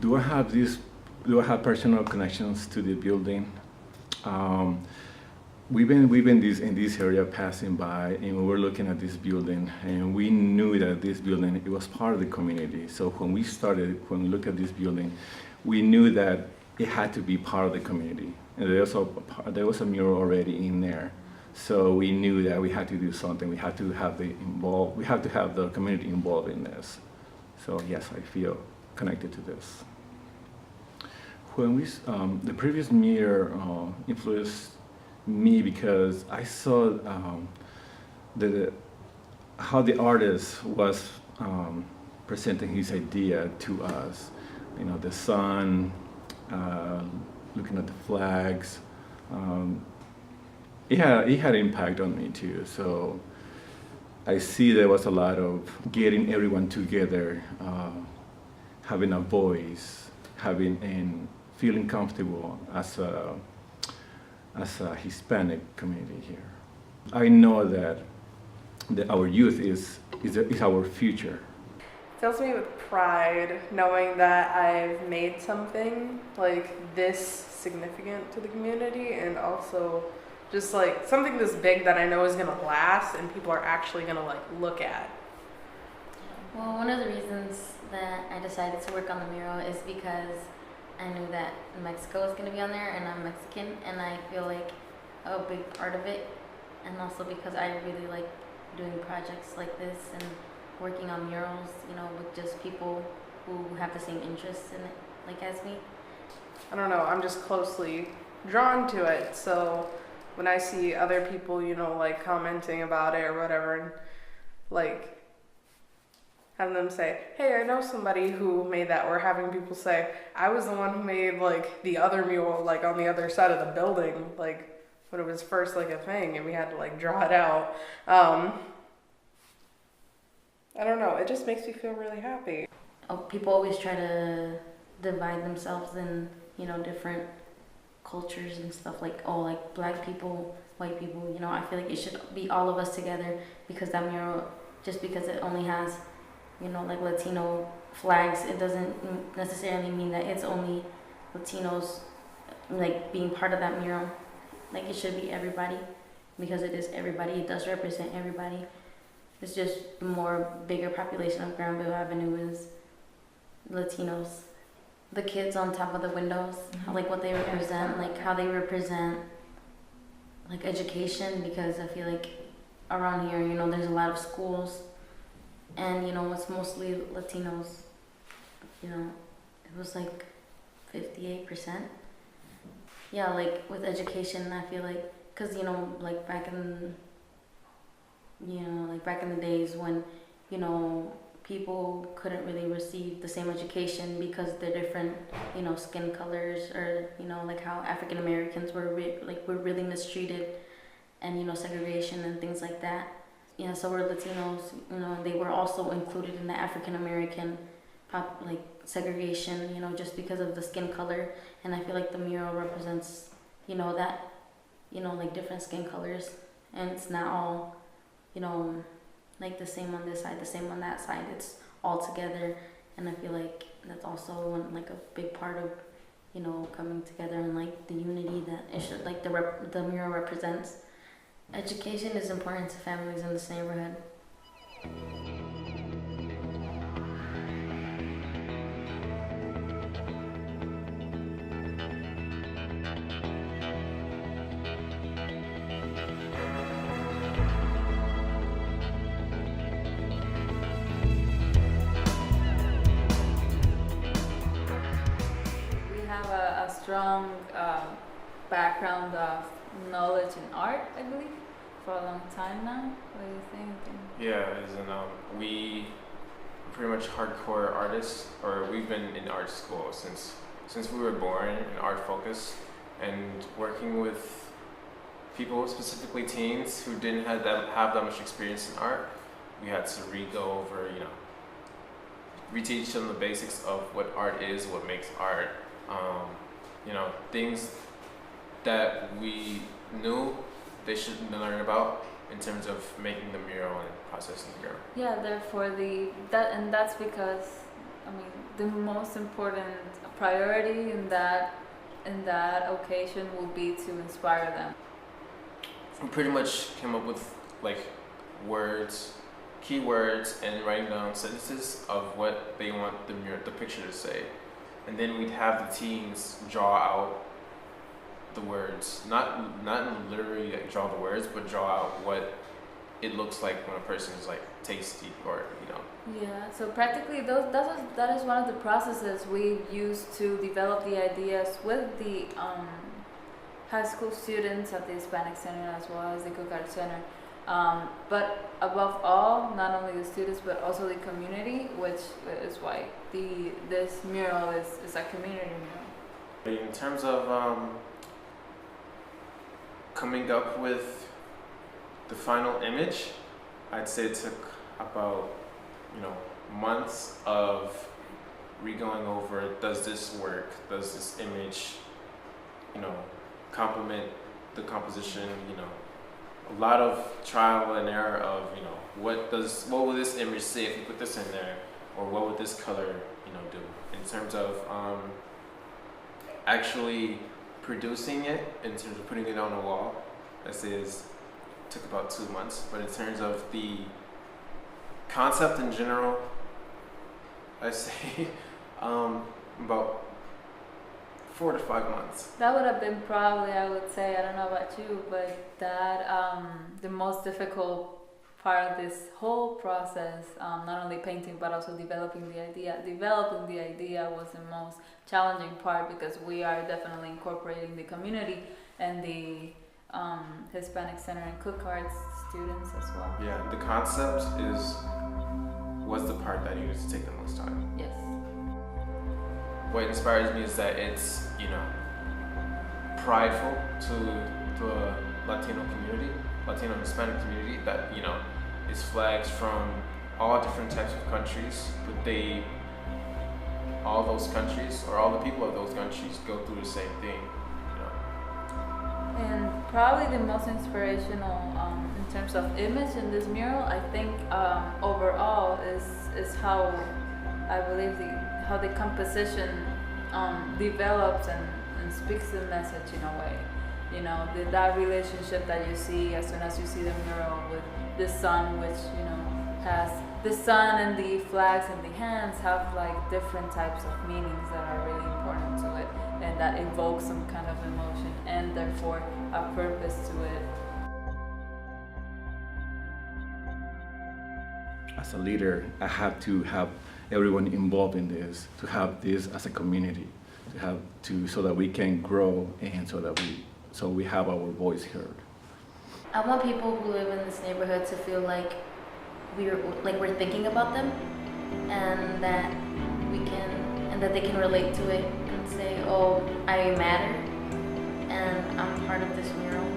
Do I have this? Do I have personal connections to the building? Um, we've been in this area passing by, and we were looking at this building, and we knew that this building it was part of the community. So when we looked at this building, we knew that it had to be part of the community. And there was a mural already in there, so we knew that we had to do something. We had to have the community involved in this. So yes, I feel connected to this. The previous mayor influenced me because I saw the how the artist was presenting his idea to us. You know, the sun, uh, looking at the flags. Um, it had impact on me too. So I see there was a lot of getting everyone together, having a voice, having and feeling comfortable as a Hispanic community here. I know that our youth is our future. Fills me with pride knowing that I've made something like this significant to the community, and also just like something this big that I know is gonna last and people are actually gonna like look at. Well, one of the reasons that I decided to work on the mural is because I knew that Mexico was going to be on there, and I'm Mexican, and I feel like a big part of it, and also because I really like doing projects like this and working on murals, you know, with just people who have the same interests in it, like as me. I don't know, I'm just closely drawn to it, so when I see other people, you know, like commenting about it or whatever, and like having them say, hey, I know somebody who made that, or having people say, I was the one who made like the other mural like on the other side of the building, like when it was first like a thing and we had to like draw it out. I don't know, it just makes me feel really happy. Oh, people always try to divide themselves in, you know, different cultures and stuff, like, oh, like black people, white people, you know. I feel like it should be all of us together, because that mural, just because it only has, you know, like Latino flags, it doesn't necessarily mean that it's only Latinos like being part of that mural. Like, it should be everybody, because it is everybody. It does represent everybody. It's just the more bigger population of Grandville Avenue is Latinos. The kids on top of the windows, like what they represent, like how they represent like education, because I feel like around here, you know, there's a lot of schools, and you know, it's mostly Latinos. You know, it was like 58%. Yeah, like with education, I feel like, cause you know, like back in the days when, you know, people couldn't really receive the same education because they're different, you know, skin colors, or you know, like how African Americans were really mistreated, and you know, segregation and things like that. You know, so were Latinos, you know, they were also included in the African American segregation, you know, just because of the skin color. And I feel like the mural represents, you know, that, you know, like different skin colors, and it's not all, you know, like the same on this side, the same on that side. It's all together, and I feel like that's also like a big part of, you know, coming together and like the unity that it should, like the mural represents. Education is important to families in this neighborhood. We have a strong background of knowledge in art, I believe, for a long time now. What do you think? Yeah, as in, we pretty much hardcore artists, or we've been in art school since we were born in art focus, and working with people, specifically teens, who didn't have that much experience in art. We had to re-go over, you know, reteach them the basics of what art is, what makes art, you know, things that we knew they should learn about in terms of making the mural and processing the mural. Yeah, therefore that's because I mean, the most important priority in that occasion will be to inspire them. We pretty much came up with like words, keywords, and writing down sentences of what they want the picture to say, and then we'd have the teens draw out the words, not literally like draw the words, but draw out what it looks like when a person is like tasty or Yeah, so practically that is one of the processes we use to develop the ideas with the high school students at the Hispanic Center as well as the Cook Art Center. But above all, not only the students but also the community, which is why this mural is a community mural. In terms of coming up with the final image, I'd say it took about months of re-going over, does this work, does this image complement the composition, a lot of trial and error of what will this image say if you put this in there, or what would this color do. In terms of actually producing it, in terms of putting it on a wall, I say took about 2 months. But in terms of the concept in general, I say about 4 to 5 months. That would have been probably, I would say, I don't know about you, but that the most difficult part of this whole process, not only painting but also developing the idea. Developing the idea was the most challenging part because we are definitely incorporating the community and the Hispanic Center and Cook Arts students as well. Yeah, the concept was the part that needed to take the most time. Yes. What inspires me is that it's prideful to a Latino community, Latino and Hispanic community, that is flags from all different types of countries, but all those countries or all the people of those countries go through the same thing. And probably the most inspirational in terms of image in this mural, I think overall is how I believe how the composition develops and speaks the message in a way. That relationship that you see as soon as you see the mural with the sun, which has the sun and the flags and the hands have like different types of meanings that are really important to it, and that evoke some kind of emotion and therefore a purpose to it. As a leader, I have to have everyone involved in this, to have this as a community, so that we can grow and so we have our voice heard. I want people who live in this neighborhood to feel like we're thinking about them, and that they can relate to it and say, "Oh, I matter, and I'm part of this mural."